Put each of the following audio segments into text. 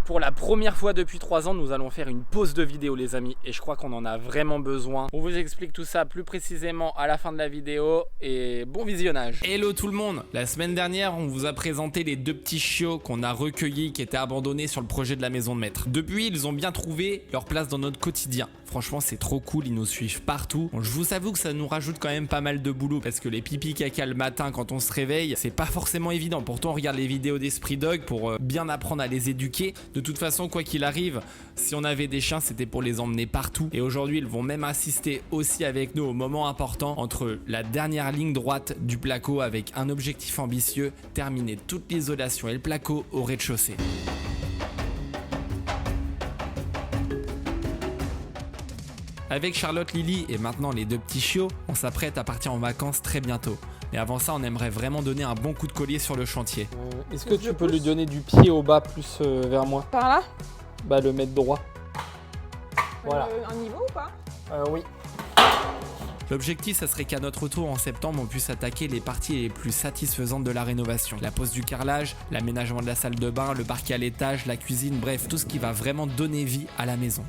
Pour la première fois depuis 3 ans, nous allons faire une pause de vidéo les amis et je crois qu'on en a vraiment besoin. On vous explique tout ça plus précisément à la fin de la vidéo et bon visionnage. Hello tout le monde. La semaine dernière, on vous a présenté les 2 petits chiots qu'on a recueillis qui étaient abandonnés sur le projet de la maison de maître. Depuis, ils ont bien trouvé leur place dans notre quotidien. Franchement, c'est trop cool, ils nous suivent partout. Bon, je vous avoue que ça nous rajoute quand même pas mal de boulot parce que les pipi caca le matin quand on se réveille, c'est pas forcément évident. Pourtant, on regarde les vidéos d'Esprit Dog pour bien apprendre à les éduquer. De toute façon, quoi qu'il arrive, si on avait des chiens, c'était pour les emmener partout. Et aujourd'hui, ils vont même assister aussi avec nous au moment important entre la dernière ligne droite du placo avec un objectif ambitieux, terminer toute l'isolation et le placo au rez-de-chaussée. Avec Charlotte, Lily et maintenant les 2 petits chiots, on s'apprête à partir en vacances très bientôt. Mais avant ça, on aimerait vraiment donner un bon coup de collier sur le chantier. Est-ce que tu peux lui donner du pied au bas plus vers moi? Par là? Bah le mettre droit. Voilà. Un niveau ou pas? Oui. L'objectif, ça serait qu'à notre retour en septembre, on puisse attaquer les parties les plus satisfaisantes de la rénovation. La pose du carrelage, l'aménagement de la salle de bain, le parquet à l'étage, la cuisine, bref, tout ce qui va vraiment donner vie à la maison.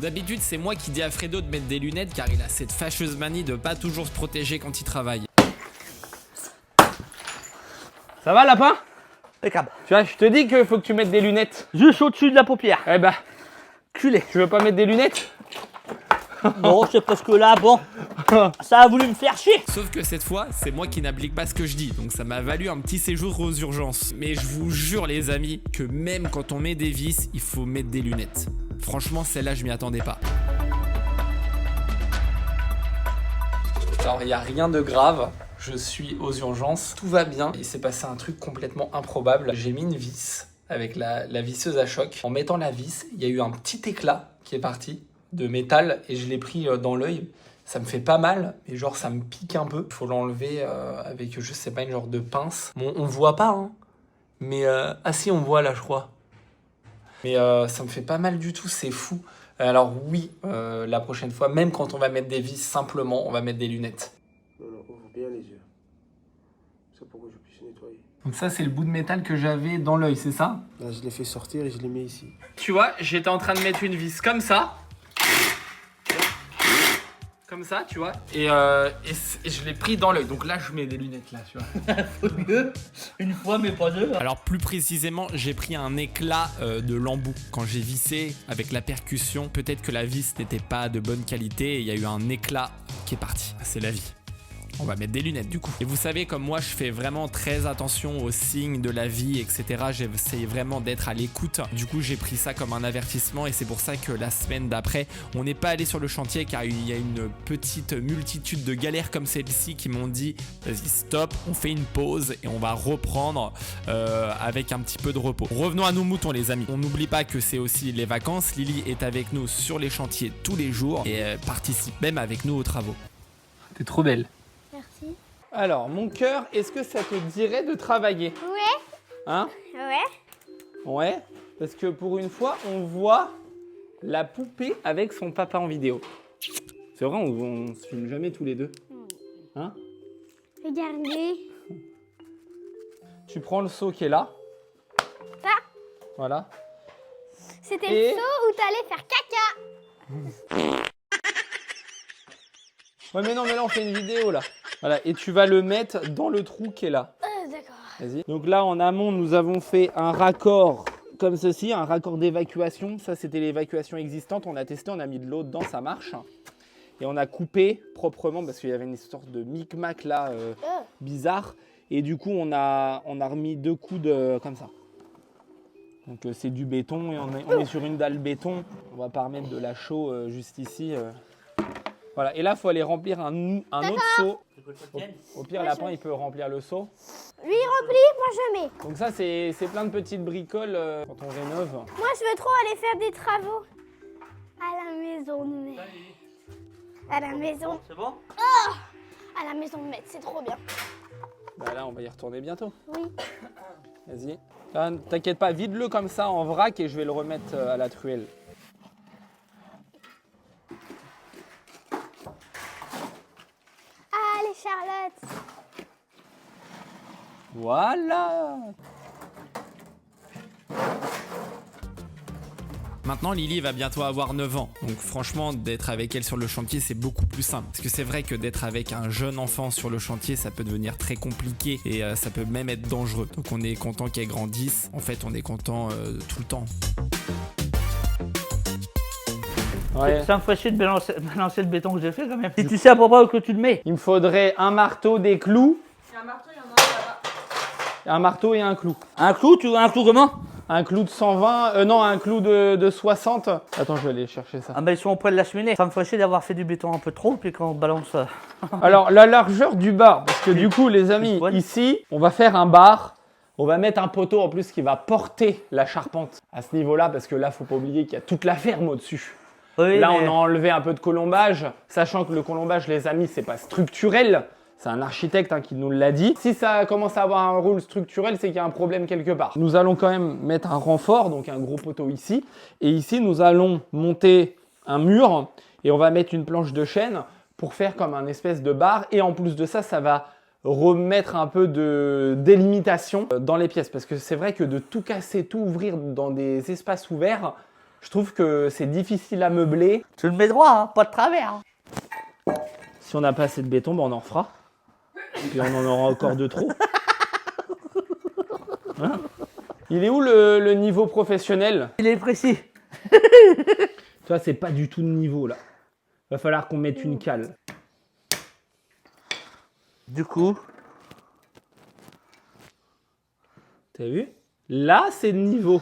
D'habitude, c'est moi qui dis à Fredo de mettre des lunettes car il a cette fâcheuse manie de pas toujours se protéger quand il travaille. Ça va, lapin? Impeccable. Tu vois, je te dis qu'il faut que tu mettes des lunettes. Juste au-dessus de la paupière. Eh bah, Culé. tu veux pas mettre des lunettes? Bon, c'est parce que là, bon, ça a voulu me faire chier. Sauf que cette fois, c'est moi qui n'applique pas ce que je dis, donc ça m'a valu un petit séjour aux urgences. Mais je vous jure les amis, que même quand on met des vis, il faut mettre des lunettes. Franchement, celle-là, je m'y attendais pas. Alors, il n'y a rien de grave. Je suis aux urgences. Tout va bien. Il s'est passé un truc complètement improbable. J'ai mis une vis avec la visseuse à choc. En mettant la vis, il y a eu un petit éclat qui est parti de métal et je l'ai pris dans l'œil. Ça me fait pas mal, mais genre ça me pique un peu. Il faut l'enlever avec, je sais pas, une genre de pince. Bon, on voit pas, hein. Mais ah si, on voit là, je crois. Mais ça me fait pas mal du tout, c'est fou. Alors oui, la prochaine fois, même quand on va mettre des vis, simplement, on va mettre des lunettes. Non, ouvre bien les yeux. C'est pour que je puisse nettoyer. Donc ça, c'est le bout de métal que j'avais dans l'œil, c'est ça? Là, je l'ai fait sortir et je l'ai mis ici. Tu vois, j'étais en train de mettre une vis comme ça. Comme ça, tu vois. Et je l'ai pris dans l'œil. Donc là, je mets des lunettes là, tu vois. Faut mieux, une fois mais pas deux. Alors plus précisément, j'ai pris un éclat de l'embout. Quand j'ai vissé avec la percussion, peut-être que la vis n'était pas de bonne qualité et il y a eu un éclat qui est parti. C'est la vie. On va mettre des lunettes du coup. Et vous savez, comme moi, je fais vraiment très attention aux signes de la vie, etc. J'essaie vraiment d'être à l'écoute. Du coup, j'ai pris ça comme un avertissement et c'est pour ça que la semaine d'après, on n'est pas allé sur le chantier car il y a une petite multitude de galères comme celle-ci qui m'ont dit vas-y stop, on fait une pause et on va reprendre avec un petit peu de repos. Revenons à nos moutons les amis. On n'oublie pas que c'est aussi les vacances. Lily est avec nous sur les chantiers tous les jours et participe même avec nous aux travaux. T'es trop belle. Merci. Alors, mon cœur, est-ce que ça te dirait de travailler? Ouais. Hein? Ouais. Ouais, parce que pour une fois, on voit la poupée avec son papa en vidéo. C'est vrai, on se filme jamais tous les deux. Hein? Regardez. Tu prends le seau qui est là. Ça. Voilà. C'était Et- le saut où t'allais faire caca. Ouais, mais non, mais là, on fait une vidéo, là. Voilà, et tu vas le mettre dans le trou qui est là. D'accord. Vas-y. Donc là, en amont, nous avons fait un raccord comme ceci, un raccord d'évacuation. Ça, c'était l'évacuation existante. On a testé, on a mis de l'eau dedans, ça marche. Et on a coupé proprement parce qu'il y avait une sorte de micmac là, bizarre. Et du coup, on a remis 2 coudes comme ça. Donc c'est du béton et on est sur une dalle béton. On va pas remettre de la chaux juste ici. Voilà. Et là, il faut aller remplir un autre seau. Au pire, Lapin, il peut remplir le seau. Lui il remplit, moi je mets. Donc ça, c'est plein de petites bricoles quand on rénove. Moi je veux trop aller faire des travaux à la maison de maître. À la maison. C'est bon? À la maison de maître, c'est trop bien. Bah là, on va y retourner bientôt. Oui. Vas-y. T'inquiète pas, vide-le comme ça en vrac et je vais le remettre à la truelle. Allez, Charlotte. Voilà. Maintenant, Lily va bientôt avoir 9 ans. Donc franchement, d'être avec elle sur le chantier, c'est beaucoup plus simple. Parce que c'est vrai que d'être avec un jeune enfant sur le chantier, ça peut devenir très compliqué et ça peut même être dangereux. Donc on est content qu'elle grandisse. En fait, on est content tout le temps. Ouais. Ça me ferait chier de balancer le béton que j'ai fait quand même. Et tu sais à peu près où que tu le mets. Il me faudrait un marteau, des clous. Il y a un marteau, il y en a un là-bas. Un marteau et un clou. Un clou, tu veux un clou comment? Un clou de 120, non, un clou de 60. Attends, je vais aller chercher ça. Ah bah ils sont auprès de la cheminée. Ça me ferait chier d'avoir fait du béton un peu trop, puis quand on balance... Alors, la largeur du bar, parce que du coup, les amis, ici, on va faire un bar. On va mettre un poteau en plus qui va porter la charpente à ce niveau-là, parce que là, faut pas oublier qu'il y a toute la ferme au-dessus. Oui, Là, mais... on a enlevé un peu de colombage, sachant que le colombage, les amis, c'est pas structurel. C'est un architecte qui nous l'a dit. Si ça commence à avoir un rôle structurel, c'est qu'il y a un problème quelque part. Nous allons quand même mettre un renfort, donc un gros poteau ici. Et ici, nous allons monter un mur et on va mettre une planche de chêne pour faire comme un espèce de bar. Et en plus de ça, ça va remettre un peu de délimitation dans les pièces. Parce que c'est vrai que de tout casser, tout ouvrir dans des espaces ouverts, je trouve que c'est difficile à meubler. Tu le mets droit, hein, pas de travers. Hein. Si on n'a pas assez de béton, ben on en refera. Et puis on en aura encore de trop. Hein? Il est où le niveau professionnel? Il est précis. Toi, c'est pas du tout de niveau là. Va falloir qu'on mette une cale. Du coup... T'as vu? Là, c'est de niveau.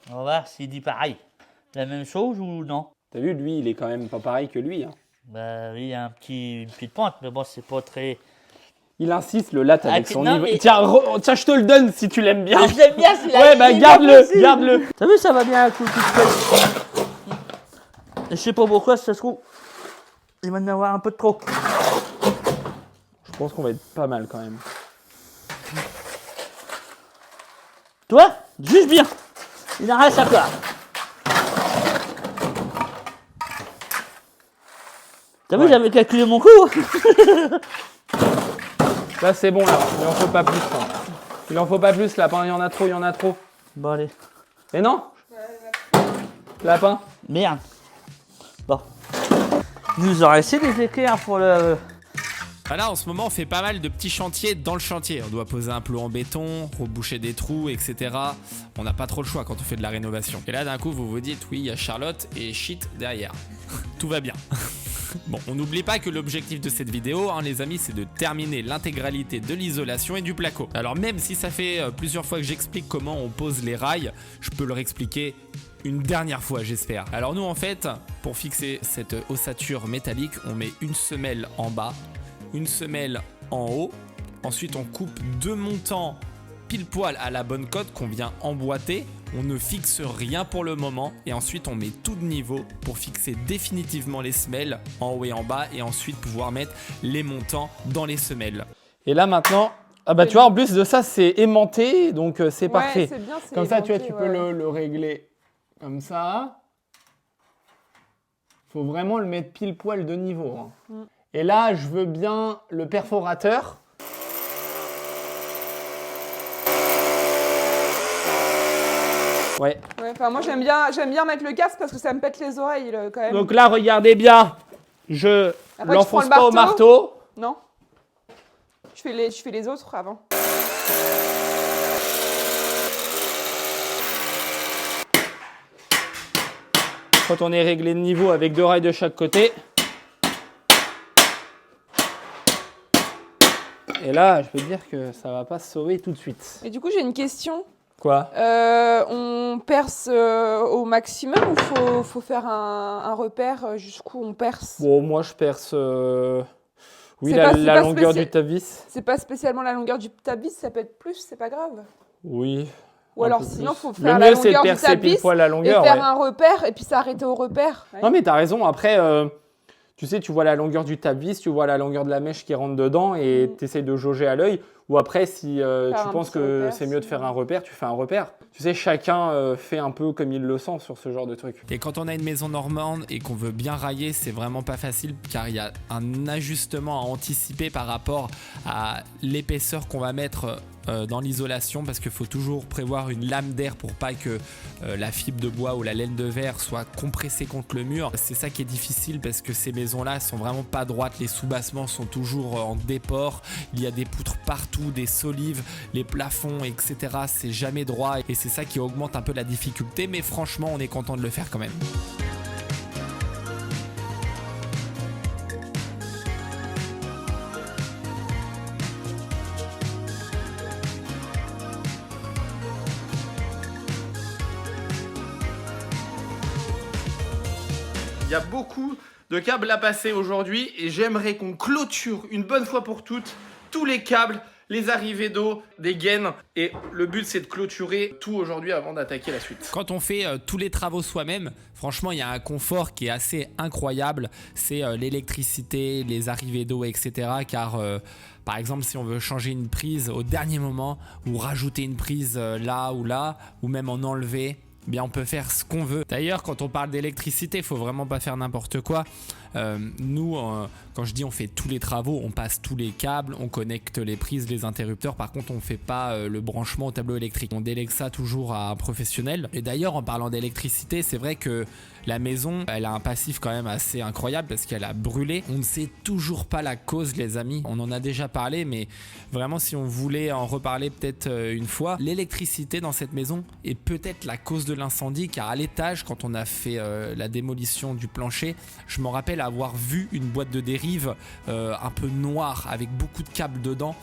On va voir s'il dit pareil. La même chose ou non? T'as vu, lui, il est quand même pas pareil que lui. Hein. Bah oui, il y a une petite pente, mais bon, c'est pas très... Il insiste, le latte avec Ah, son non, niveau. mais- Tiens, tiens, je te le donne si tu l'aimes bien. Mais j'aime bien celui-là. Ouais, bah il est garde-le, possible. garde-le. T'as vu, ça va bien un coup tout seul. Je sais pas pourquoi, si ça se trouve, il va en avoir un peu de trop. Je pense qu'on va être pas mal quand même. Toi, juge bien. Il en reste à quoi? T'as vu, Ouais. j'avais calculé mon coup. Là, c'est bon, là. Il en faut pas plus. Hein. Il en faut pas plus, lapin. Il y en a trop, il y en a trop. Bon, allez. Et non? Lapin? Merde. Bon. Nous aurons essayé de les écrire pour le... Là, en ce moment, on fait pas mal de petits chantiers dans le chantier. On doit poser un plot en béton, reboucher des trous, etc. On n'a pas trop le choix quand on fait de la rénovation. Et là, d'un coup, vous vous dites, oui, il y a Charlotte et shit derrière. Tout va bien. Bon, on n'oublie pas que l'objectif de cette vidéo, hein, les amis, c'est de terminer l'intégralité de l'isolation et du placo. Alors même si ça fait plusieurs fois que j'explique comment on pose les rails, je peux leur expliquer une dernière fois, j'espère. Alors nous, en fait, pour fixer cette ossature métallique, on met une semelle en bas, une semelle en haut. Ensuite, on coupe deux montants pile poil à la bonne cote qu'on vient emboîter. On ne fixe rien pour le moment et ensuite on met tout de niveau pour fixer définitivement les semelles en haut et en bas et ensuite pouvoir mettre les montants dans les semelles. Et là, maintenant... Ah bah tu vois, en plus de ça, c'est aimanté, donc c'est parfait. C'est bien, c'est Comme ça, tu vois, éventé, tu peux le régler comme ça. Faut vraiment le mettre pile poil de niveau. Hein. Et là, je veux bien le perforateur. Ouais. Ouais, enfin, moi j'aime bien mettre le casque parce que ça me pète les oreilles quand même. Donc là, regardez bien. Je Après, l'enfonce tu prends pas le au marteau. Non. Je fais les autres avant. Quand on est réglé de niveau avec deux rails de chaque côté. Et là, je peux dire que ça va pas se sauver tout de suite. Et du coup, j'ai une question. Quoi? On perce au maximum ou faut faire un repère jusqu'où on perce? Bon, moi, je perce... Oui, C'est la pas longueur spécial. du tape-vis. C'est pas spécialement la longueur du tape-vis, ça peut être plus, c'est pas grave. Oui. Ou un alors peu sinon, plus. faut Le faire la mieux, c'est de longueur du percer pile tape-vis poil la et longueur. faire Ouais. un repère et puis s'arrêter au repère. Ouais. Non, mais t'as raison. Après, tu sais, tu vois la longueur du tape-vis, tu vois la longueur de la mèche qui rentre dedans et t'essayes de jauger à l'œil. Ou après, si tu un penses petit que repère, c'est mieux de si- faire un repère, tu fais un repère. Tu sais, chacun fait un peu comme il le sent sur ce genre de truc. Et quand on a une maison normande et qu'on veut bien railler, c'est vraiment pas facile car il y a un ajustement à anticiper par rapport à l'épaisseur qu'on va mettre dans l'isolation, parce qu'il faut toujours prévoir une lame d'air pour pas que la fibre de bois ou la laine de verre soit compressée contre le mur. C'est ça qui est difficile parce que ces maisons-là sont vraiment pas droites, les soubassements sont toujours en déport, il y a des poutres partout, des solives, les plafonds, etc. C'est jamais droit et c'est ça qui augmente un peu la difficulté, mais franchement on est content de le faire quand même. Il y a beaucoup de câbles à passer aujourd'hui et j'aimerais qu'on clôture une bonne fois pour toutes tous les câbles, les arrivées d'eau, des gaines. Et le but, c'est de clôturer tout aujourd'hui avant d'attaquer la suite. Quand on fait tous les travaux soi-même, franchement, il y a un confort qui est assez incroyable. C'est l'électricité, les arrivées d'eau, etc. Car par exemple, si on veut changer une prise au dernier moment ou rajouter une prise là, ou même en enlever, eh bien on peut faire ce qu'on veut. D'ailleurs, quand on parle d'électricité, il faut vraiment pas faire n'importe quoi. Nous, quand je dis on fait tous les travaux, on passe tous les câbles, on connecte les prises, les interrupteurs. Par contre, on fait pas le branchement au tableau électrique. On délègue ça toujours à un professionnel. Et d'ailleurs, en parlant d'électricité, c'est vrai que la maison, elle a un passif quand même assez incroyable parce qu'elle a brûlé. On ne sait toujours pas la cause, les amis. On en a déjà parlé, mais vraiment, si on voulait en reparler peut-être une fois, l'électricité dans cette maison est peut-être la cause de l'incendie, car à l'étage, quand on a fait la démolition du plancher, je me rappelle avoir vu une boîte de dérive un peu noire avec beaucoup de câbles dedans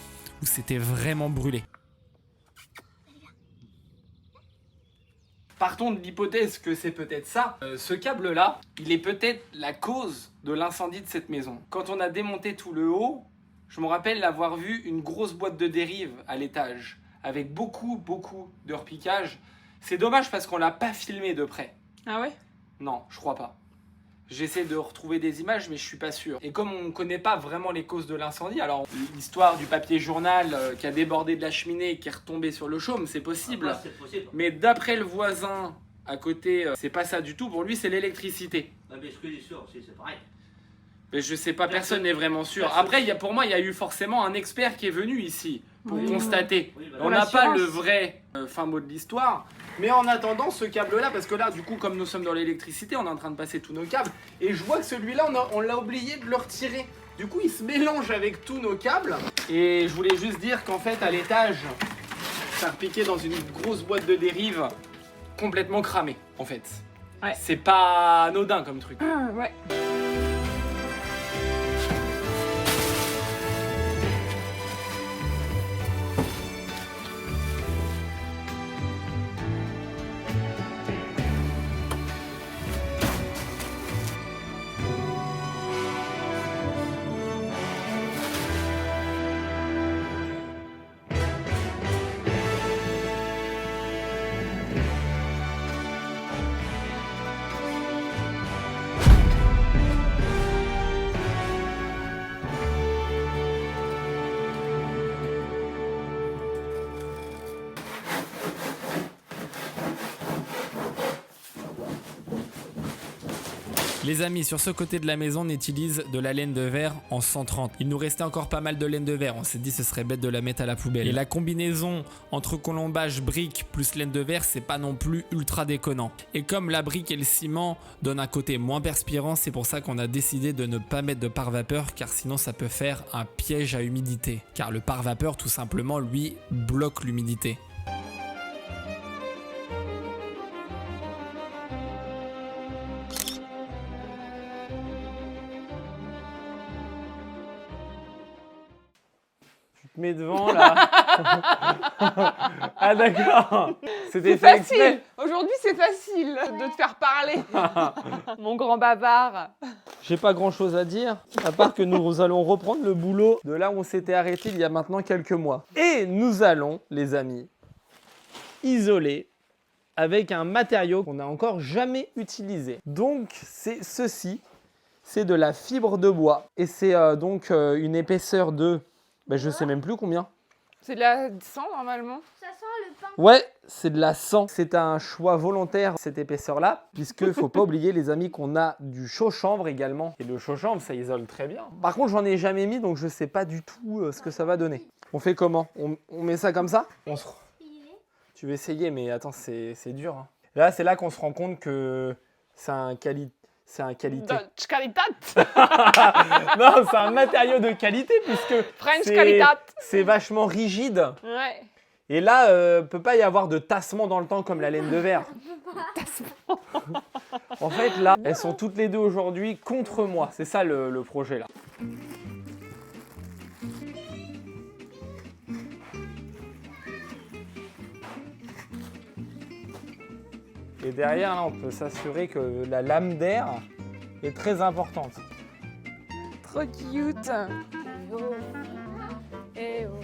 où c'était vraiment brûlé. Partons de l'hypothèse que c'est peut-être ça. Ce câble-là, il est peut-être la cause de l'incendie de cette maison. Quand on a démonté tout le haut, je me rappelle l'avoir vu une grosse boîte de dérive à l'étage avec beaucoup de repiquage. C'est dommage parce qu'on l'a pas filmé de près. Ah ouais? Non, je crois pas. J'essaie de retrouver des images, mais je suis pas sûr. Et comme on ne connaît pas vraiment les causes de l'incendie, alors l'histoire du papier journal qui a débordé de la cheminée et qui est retombé sur le chaume, c'est possible. Ah, c'est possible. Mais d'après le voisin à côté, c'est pas ça du tout. Pour lui, c'est l'électricité. Ah, mais ce que je suis sûr aussi, c'est pareil. Mais je sais pas, personne n'est vraiment sûr. Après, pour moi, il y a eu forcément un expert qui est venu ici pour constater. Oui, bah, On n'a pas le vrai fin mot de l'histoire. Mais en attendant, ce câble-là, parce que là, du coup, comme nous sommes dans l'électricité, on est en train de passer tous nos câbles. Et je vois que celui-là, on l'a oublié de le retirer. Du coup, il se mélange avec tous nos câbles. Et je voulais juste dire qu'en fait, à l'étage, ça repiquait dans une grosse boîte de dérive complètement cramée, en fait. Ouais. C'est pas anodin comme truc. Ouais. Les amis, sur ce côté de la maison, on utilise de la laine de verre en 130. Il nous restait encore pas mal de laine de verre. On s'est dit ce serait bête de la mettre à la poubelle. Et la combinaison entre colombage, brique plus laine de verre, c'est pas non plus ultra déconnant. Et comme la brique et le ciment donnent un côté moins perspirant, c'est pour ça qu'on a décidé de ne pas mettre de pare-vapeur, car sinon ça peut faire un piège à humidité. Car le pare-vapeur, tout simplement, lui, bloque l'humidité. Mets devant là. Ah d'accord. C'était C'est fait facile. exprès. Aujourd'hui, c'est facile de te faire parler. Mon grand bavard. J'ai pas grand chose à dire, à part que nous allons reprendre le boulot de là où on s'était arrêté il y a maintenant quelques mois. Et nous allons, les amis, isoler avec un matériau qu'on n'a encore jamais utilisé. Donc c'est ceci, c'est de la fibre de bois. Et c'est donc une épaisseur de, je sais même plus combien. C'est de la sang normalement. Ça sent le pain. Ouais, c'est de la sang. C'est un choix volontaire, cette épaisseur-là, puisque faut pas oublier, les amis, qu'on a du chaud-chanvre également. Et le chaud-chanvre, ça isole très bien. Par contre, j'en ai jamais mis, donc je sais pas du tout ce que ça va donner. On fait comment? On met ça comme ça? Tu veux essayer, mais attends, c'est dur. Hein. Là, c'est là qu'on se rend compte que c'est un qualité. Dutch qualitat. Non, c'est un matériau de qualité, puisque French qualitat. c'est vachement rigide. Ouais. Et là, peut pas y avoir de tassement dans le temps comme la laine de verre. En fait, là, elles sont toutes les deux aujourd'hui contre moi. C'est ça le projet, là. Et derrière, là, on peut s'assurer que la lame d'air est très importante. Trop cute. Eh oh.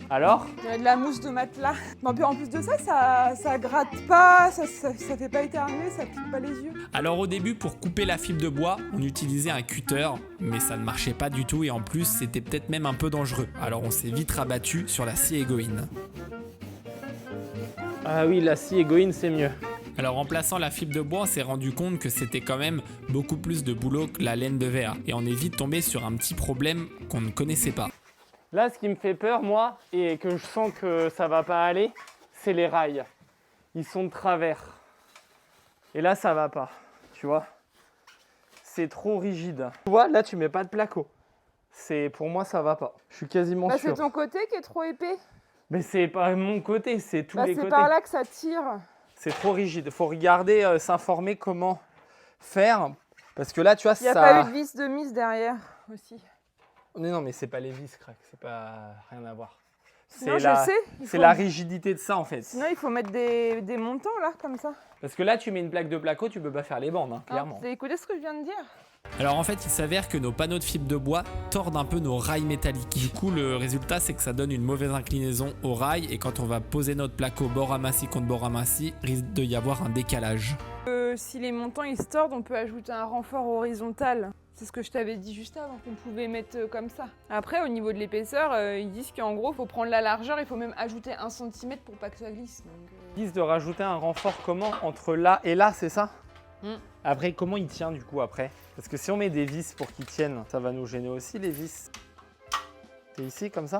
Alors? Il y a de la mousse de matelas. Mais puis en plus de ça, ça gratte pas, ça fait pas éternuer, ça pique pas les yeux. Alors au début, pour couper la fibre de bois, on utilisait un cutter, mais ça ne marchait pas du tout et en plus c'était peut-être même un peu dangereux. Alors on s'est vite rabattu sur la scie Egoin. Ah oui, la scie Egoin, c'est mieux. Alors en plaçant la fibre de bois, on s'est rendu compte que c'était quand même beaucoup plus de boulot que la laine de verre. Et on est vite tombé sur un petit problème qu'on ne connaissait pas. Là, ce qui me fait peur, moi, et que je sens que ça va pas aller, c'est les rails. Ils sont de travers. Et là, ça va pas, tu vois. C'est trop rigide. Tu vois, là, tu mets pas de placo. Pour moi, ça va pas. Je suis quasiment sûr. C'est ton côté qui est trop épais. Mais c'est pas mon côté, c'est tous les côtés. C'est par là que ça tire. C'est trop rigide. Il faut regarder, s'informer comment faire. Parce que là, tu vois, Il n'y a pas eu de vis de mise derrière aussi. Non, mais c'est pas les vis, crack. C'est pas rien à voir. Non, je sais. C'est la rigidité de ça, en fait. Sinon, il faut mettre des montants, là, comme ça. Parce que là, tu mets une plaque de placo, tu peux pas faire les bandes, hein, clairement. Vous avez écouté ce que je viens de dire? Alors en fait, il s'avère que nos panneaux de fibre de bois tordent un peu nos rails métalliques. Du coup, le résultat, c'est que ça donne une mauvaise inclinaison aux rails et quand on va poser notre placo bord amassis contre bord amassis, risque de y avoir un décalage. Si les montants ils se tordent, on peut ajouter un renfort horizontal. C'est ce que je t'avais dit juste avant, qu'on pouvait mettre comme ça. Après, au niveau de l'épaisseur, ils disent qu'en gros, il faut prendre la largeur, il faut même ajouter 1 cm pour pas que ça glisse. Ils disent de rajouter un renfort comment entre là et là, c'est ça? Après, comment il tient du coup après? Parce que si on met des vis pour qu'ils tiennent, ça va nous gêner aussi les vis. C'est ici comme ça?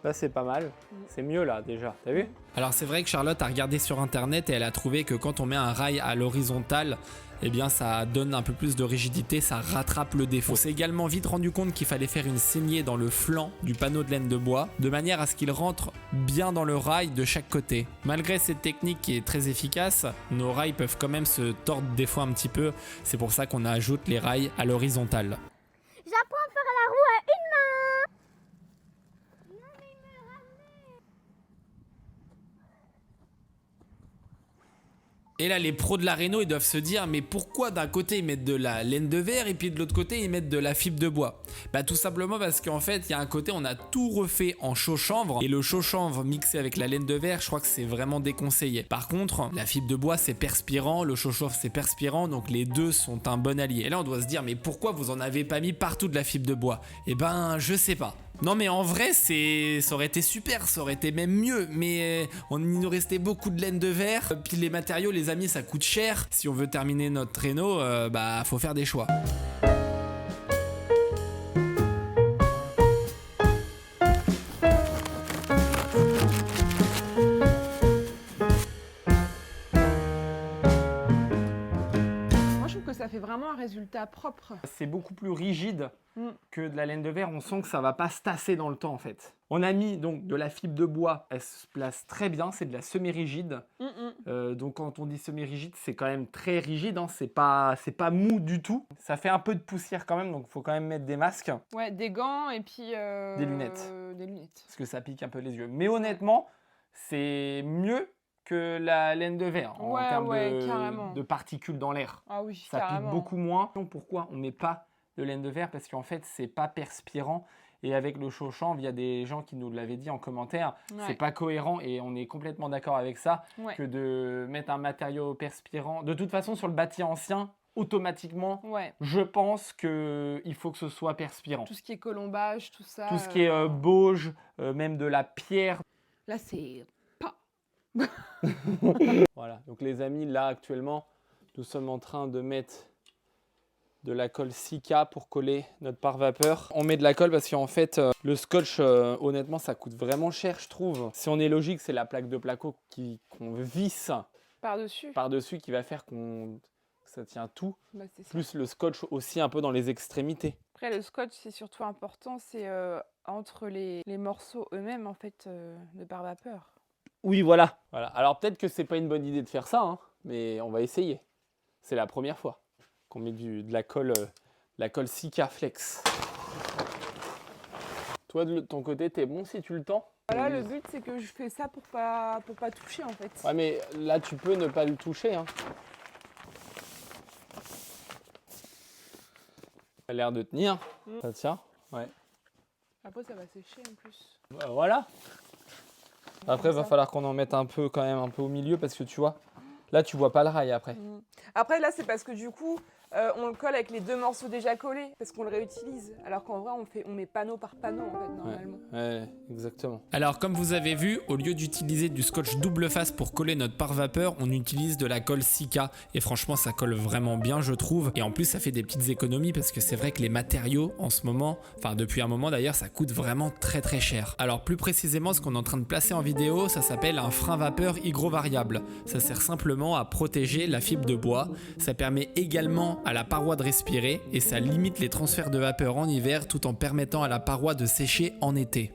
Là, c'est pas mal. C'est mieux là déjà. T'as vu? Alors c'est vrai que Charlotte a regardé sur internet et elle a trouvé que quand on met un rail à l'horizontale, eh bien ça donne un peu plus de rigidité, ça rattrape le défaut. On s'est également vite rendu compte qu'il fallait faire une saignée dans le flanc du panneau de laine de bois, de manière à ce qu'il rentre bien dans le rail de chaque côté. Malgré cette technique qui est très efficace, nos rails peuvent quand même se tordre des fois un petit peu, c'est pour ça qu'on ajoute les rails à l'horizontale. J'apprends à faire la roue à une main. Et là, les pros de la réno, ils doivent se dire, mais pourquoi d'un côté ils mettent de la laine de verre et puis de l'autre côté ils mettent de la fibre de bois? Bah tout simplement parce qu'en fait, il y a un côté, on a tout refait en chaud-chanvre et le chaud-chanvre mixé avec la laine de verre, je crois que c'est vraiment déconseillé. Par contre, la fibre de bois c'est perspirant, le chaud-chanvre c'est perspirant, donc les deux sont un bon allié. Et là, on doit se dire, mais pourquoi vous en avez pas mis partout de la fibre de bois? Eh ben, je sais pas. Non mais en vrai ça aurait été super, ça aurait été même mieux, mais il nous restait beaucoup de laine de verre, puis les matériaux les amis ça coûte cher, si on veut terminer notre réno, bah faut faire des choix. Ça fait vraiment un résultat propre. C'est beaucoup plus rigide que de la laine de verre. On sent que ça va pas se tasser dans le temps en fait. On a mis donc de la fibre de bois. Elle se place très bien. C'est de la semi-rigide. Donc quand on dit semi-rigide, c'est quand même très rigide. Hein. C'est pas mou du tout. Ça fait un peu de poussière quand même. Donc il faut quand même mettre des masques. Ouais, des gants et puis des lunettes. Des lunettes. Parce que ça pique un peu les yeux. Mais honnêtement, c'est mieux que la laine de verre en termes de particules dans l'air. Ah oui, ça pique beaucoup moins. Pourquoi on met pas de laine de verre? Parce qu'en fait, c'est pas perspirant et avec le chaud chanvre, il y a des gens qui nous l'avaient dit en commentaire, Ouais. c'est pas cohérent et on est complètement d'accord avec ça, Ouais. que de mettre un matériau perspirant. De toute façon, sur le bâti ancien, automatiquement, Ouais. je pense qu'il faut que ce soit perspirant. Tout ce qui est colombage, tout ça. Tout ce qui est bauge, même de la pierre. Là, c'est pas. Voilà, donc les amis, là actuellement, nous sommes en train de mettre de la colle Sika pour coller notre pare-vapeur. On met de la colle parce qu'en fait, le scotch, honnêtement, ça coûte vraiment cher, je trouve. Si on est logique, c'est la plaque de placo qu'on visse Par-dessus. par-dessus qui va faire que ça tient tout. Bah, c'est ça. Plus le scotch aussi un peu dans les extrémités. Après, le scotch, c'est surtout important, c'est entre les morceaux eux-mêmes, en fait, de pare-vapeur. Oui, voilà. Alors peut-être que c'est pas une bonne idée de faire ça, hein, mais on va essayer. C'est la première fois qu'on met de la colle Sika Flex. Toi, de ton côté, t'es bon si tu le tends? Voilà, le but, c'est que je fais ça pour pas toucher, en fait. Ouais, mais là, tu peux ne pas le toucher. Hein. Ça a l'air de tenir. Ça tient. Ouais. Après, ça va sécher, en plus. Voilà. Après, il va falloir qu'on en mette un peu quand même un peu au milieu parce que tu vois, là, tu vois pas le rail après. Après, là, c'est parce que du coup, on le colle avec les 2 morceaux déjà collés, parce qu'on le réutilise. Alors qu'en vrai, on met panneau par panneau, en fait, normalement. Ouais, exactement. Alors comme vous avez vu, au lieu d'utiliser du scotch double face pour coller notre pare-vapeur, on utilise de la colle Sika et franchement ça colle vraiment bien je trouve et en plus ça fait des petites économies parce que c'est vrai que les matériaux en ce moment, enfin depuis un moment d'ailleurs ça coûte vraiment très très cher. Alors plus précisément ce qu'on est en train de placer en vidéo ça s'appelle un frein vapeur hygrovariable. Ça sert simplement à protéger la fibre de bois, ça permet également à la paroi de respirer et ça limite les transferts de vapeur en hiver tout en permettant à la paroi de sécher en été.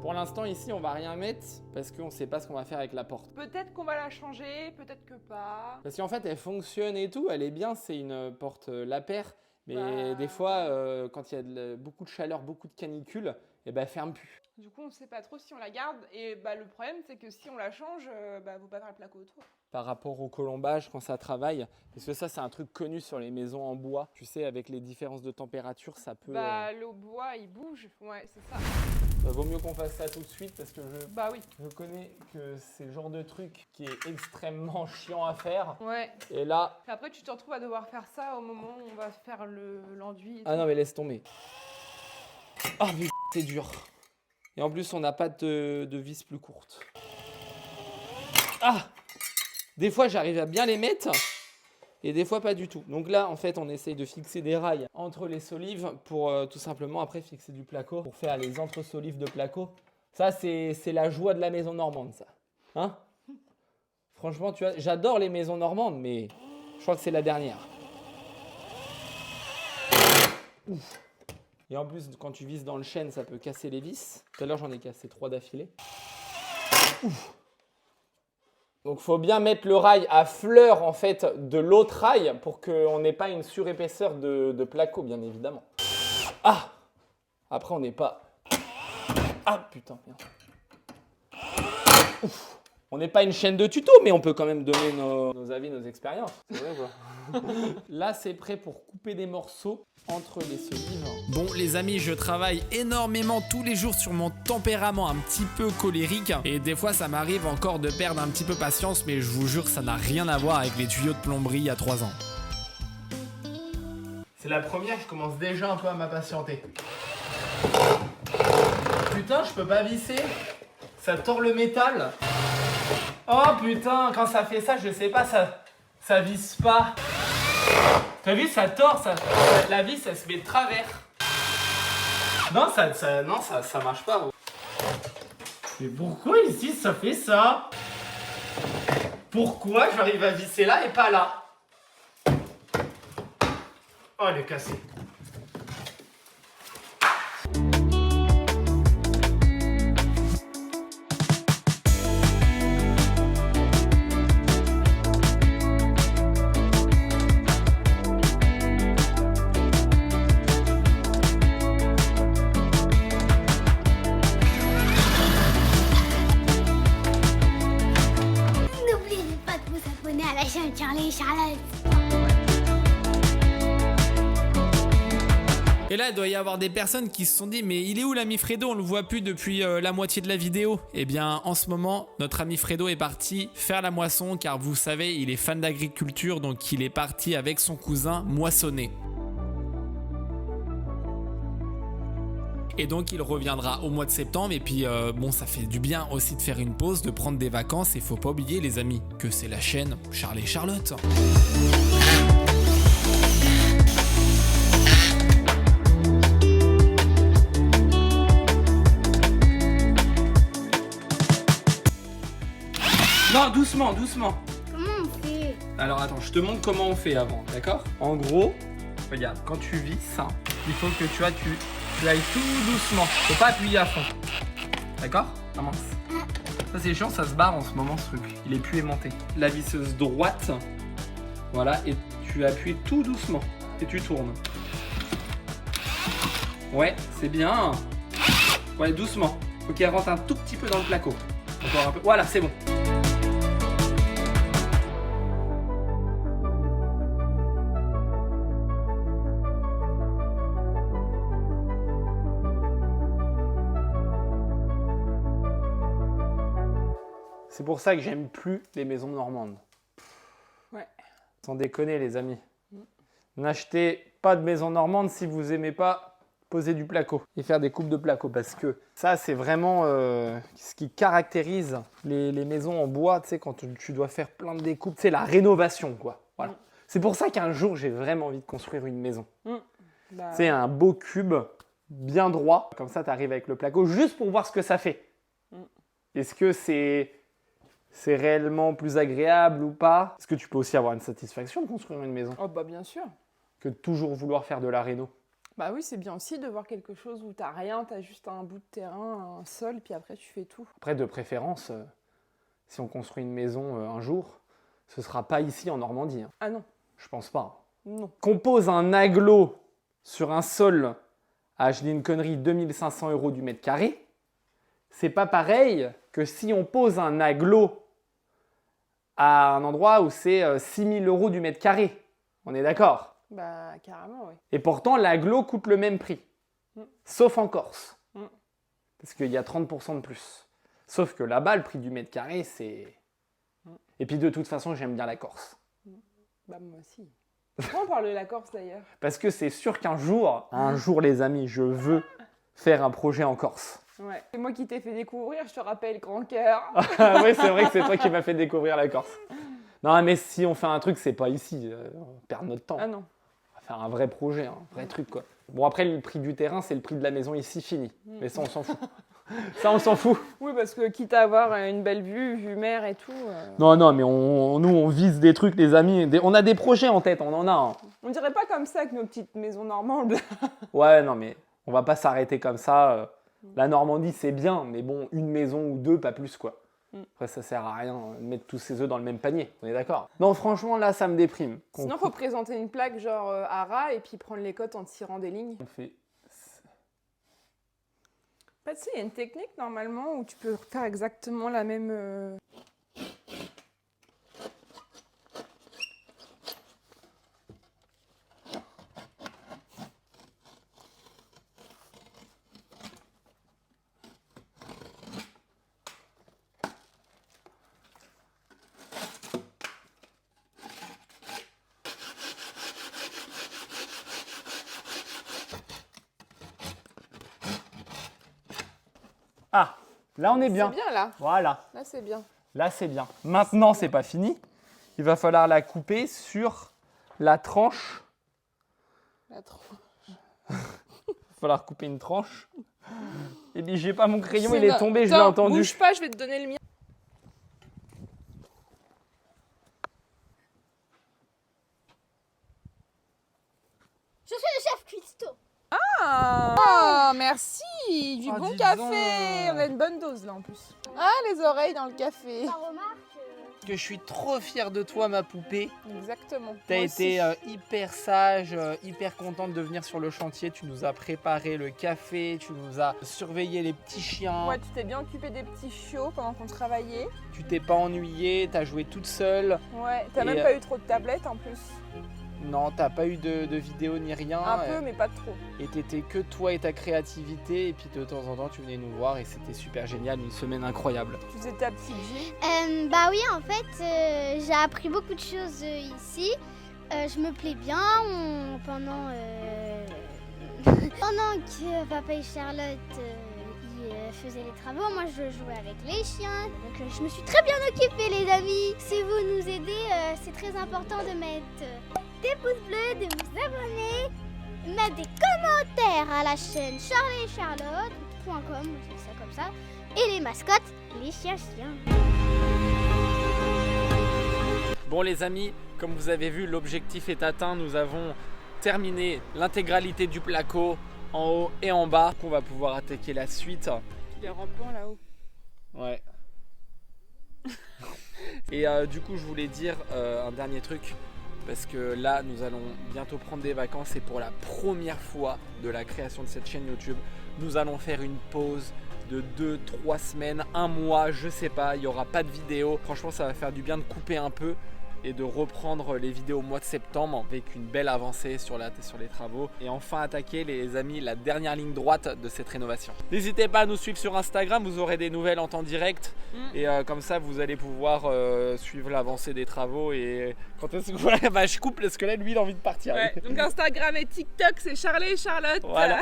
Pour l'instant ici on va rien mettre parce qu'on sait pas ce qu'on va faire avec la porte. Peut-être qu'on va la changer, peut-être que pas. Parce qu'en fait elle fonctionne et tout, elle est bien, c'est une porte Lapeyre, mais Bah. des fois quand il y a beaucoup de chaleur, beaucoup de canicule, et ben elle ferme plus. Du coup, on sait pas trop si on la garde. Et bah, le problème, c'est que si on la change, faut pas faire le placo autour. Par rapport au colombage quand ça travaille, parce que ça c'est un truc connu sur les maisons en bois, tu sais avec les différences de température ça peut... Bah, le bois, il bouge. Ouais, c'est ça. vaut mieux qu'on fasse ça tout de suite parce que Bah oui. je connais que c'est le genre de truc qui est extrêmement chiant à faire. Ouais. Et là... Et après, tu te retrouves à devoir faire ça au moment où on va faire l'enduit. et Ah tout. non mais laisse tomber. Ah mais c'est dur. Et en plus on n'a pas de vis plus courte. Ah! Des fois j'arrive à bien les mettre et des fois pas du tout. Donc là en fait on essaye de fixer des rails entre les solives pour tout simplement après fixer du placo. Pour faire les entre-solives de placo. Ça c'est la joie de la maison normande ça. Hein? Franchement tu vois, j'adore les maisons normandes mais je crois que c'est la dernière. Ouf. Et en plus, quand tu visses dans le chêne, ça peut casser les vis. Tout à l'heure, j'en ai cassé 3 d'affilée. Ouf. Donc, il faut bien mettre le rail à fleur, en fait, de l'autre rail pour qu'on n'ait pas une surépaisseur de placo, bien évidemment. Ah! Après, on n'est pas... Ah, putain, merde. Ouf. On n'est pas une chaîne de tuto, mais on peut quand même donner nos avis, nos expériences. C'est vrai, quoi. Là, c'est prêt pour couper des morceaux entre les solives. Bon les amis, je travaille énormément tous les jours sur mon tempérament un petit peu colérique et des fois ça m'arrive encore de perdre un petit peu patience mais je vous jure ça n'a rien à voir avec les tuyaux de plomberie il y a 3 ans. C'est la première, je commence déjà un peu à m'impatienter. Putain, je peux pas visser. Ça tord le métal. Oh putain, quand ça fait ça, je sais pas, ça visse pas. T'as vu, ça tord, la vis, elle se met de travers. Non, ça marche pas. Mais pourquoi ici ça fait ça? Pourquoi j'arrive à visser là et pas là? Oh, elle est cassée. Et là, il doit y avoir des personnes qui se sont dit, mais il est où l'ami Fredo? On le voit plus depuis la moitié de la vidéo. Eh bien, en ce moment, notre ami Fredo est parti faire la moisson, car vous savez, il est fan d'agriculture, donc il est parti avec son cousin moissonner. Et donc il reviendra au mois de septembre et puis bon, ça fait du bien aussi de faire une pause, de prendre des vacances, et faut pas oublier les amis que c'est la chaîne Charles et Charlotte. Non, doucement, doucement. Comment on fait? Alors attends, je te montre comment on fait avant, d'accord? En gros, regarde, quand tu visses, il faut que tu ailles tout doucement. Faut pas appuyer à fond. D'accord? Ah mince. Ça c'est chiant, ça se barre en ce moment ce truc. Il est plus aimanté. La visseuse droite, voilà, et tu appuies tout doucement. Et tu tournes. Ouais, c'est bien. Ouais, doucement. Faut qu'elle rentre un tout petit peu dans le placo. Encore un peu. Voilà, c'est bon. C'est pour ça que j'aime plus les maisons normandes. Ouais. Sans déconner les amis. N'achetez pas de maison normande si vous aimez pas poser du placo et faire des coupes de placo, parce que ça c'est vraiment ce qui caractérise les maisons en bois, tu sais, quand tu dois faire plein de découpes, c'est la rénovation quoi. Voilà. C'est pour ça qu'un jour j'ai vraiment envie de construire une maison. C'est un beau cube bien droit, comme ça tu arrives avec le placo juste pour voir ce que ça fait. Est-ce que c'est réellement plus agréable ou pas? Est-ce que tu peux aussi avoir une satisfaction de construire une maison? Oh bah bien sûr. Que de toujours vouloir faire de la réno. Bah oui, c'est bien aussi de voir quelque chose où t'as rien, t'as juste un bout de terrain, un sol, puis après tu fais tout. Après, de préférence, si on construit une maison un jour, ce sera pas ici en Normandie. Ah non. Je pense pas. Non. Qu'on pose un aglo sur un sol à, je dis une connerie, 2500 € du mètre carré, c'est pas pareil que si on pose un aglo à un endroit où c'est 6000 € du mètre carré. On est d'accord? Bah carrément, oui. Et pourtant, l'aglo coûte le même prix. Sauf en Corse. Parce qu'il y a 30% de plus. Sauf que là-bas, le prix du mètre carré, c'est... Et puis de toute façon, j'aime bien la Corse. Bah moi aussi. Pourquoi on parle de la Corse d'ailleurs? Parce que c'est sûr qu'un jour, les amis, je veux faire un projet en Corse. Ouais. C'est moi qui t'ai fait découvrir, je te rappelle, grand cœur. Oui, c'est vrai que c'est toi qui m'as fait découvrir la Corse. Non, mais si on fait un truc, c'est pas ici. On perd notre temps. Ah non. On va faire un vrai projet, un vrai truc, quoi. Bon, après, le prix du terrain, c'est le prix de la maison ici fini. Mais ça, on s'en fout. Ça, on s'en fout. Oui, parce que quitte à avoir une belle vue mer et tout... Non, mais nous, on vise des trucs, les amis. On a des projets en tête, on en a. On dirait pas comme ça avec nos petites maisons normandes. Ouais, non, mais on va pas s'arrêter comme ça. La Normandie, c'est bien, mais bon, une maison ou deux, pas plus, quoi. Après, ça sert à rien de mettre tous ses œufs dans le même panier, on est d'accord? Non, franchement, là, ça me déprime. Sinon, faut présenter une plaque genre à ras et puis prendre les côtes en tirant des lignes. On fait... Tu sais, il y a une technique, normalement, où tu peux faire exactement la même... Ah, là, on est bien. C'est bien, là. Voilà. Là, c'est bien. Là, c'est bien. Maintenant, c'est pas fini. Il va falloir la couper sur la tranche. La tranche. Il va falloir couper une tranche. Et puis, j'ai pas mon crayon, C'est il est no- tombé, je l'ai Attends, entendu. Bouge pas, je vais te donner le mien. Je suis le chef cuistot. Ah, merci. Du Oh, bon dis café. donc. On a une bonne dose, là, en plus. Ah, les oreilles dans le café. Ça remarque. Que je suis trop fier de toi, ma poupée. Exactement. T'as Moi été aussi. hyper sage, hyper contente de venir sur le chantier. Tu nous as préparé le café, tu nous as surveillé les petits chiens. Ouais, tu t'es bien occupé des petits chiots pendant qu'on travaillait. Tu t'es pas ennuyée, t'as joué toute seule. Ouais, t'as Et, même pas eu trop de tablettes en plus. Non, t'as pas eu de vidéo ni rien. Un peu, mais pas trop. Et t'étais que toi et ta créativité. Et puis de temps en temps, tu venais nous voir et c'était super génial. Une semaine incroyable. Tu faisais ta petite vie. Bah oui, en fait, j'ai appris beaucoup de choses ici. Je me plais bien pendant que papa et Charlotte ils faisaient les travaux. Moi, je jouais avec les chiens. Donc, je me suis très bien occupée, les amis. Si vous nous aidez, c'est très important de mettre des pouces bleus, de vous abonner, mettre des commentaires à la chaîne Charlie et Charlotte.com, on dit ça comme ça. Et les mascottes, les chiens. Bon les amis, comme vous avez vu, l'objectif est atteint. Nous avons terminé l'intégralité du placo en haut et en bas. On va pouvoir attaquer la suite. Il est rampant là-haut. Ouais. Et du coup, je voulais dire un dernier truc. Parce que là, nous allons bientôt prendre des vacances. Et pour la première fois de la création de cette chaîne YouTube, nous allons faire une pause de 2-3 semaines, un mois, je sais pas. Il n'y aura pas de vidéo. Franchement, ça va faire du bien de couper un peu et de reprendre les vidéos au mois de septembre avec une belle avancée sur les travaux et enfin attaquer les amis la dernière ligne droite de cette rénovation. N'hésitez pas à nous suivre sur Instagram, vous aurez des nouvelles en temps direct et comme ça vous allez pouvoir suivre l'avancée des travaux et quand est-ce que bah, je coupe parce que là lui il a envie de partir. Ouais, donc Instagram et TikTok c'est Charlie et Charlotte. Voilà.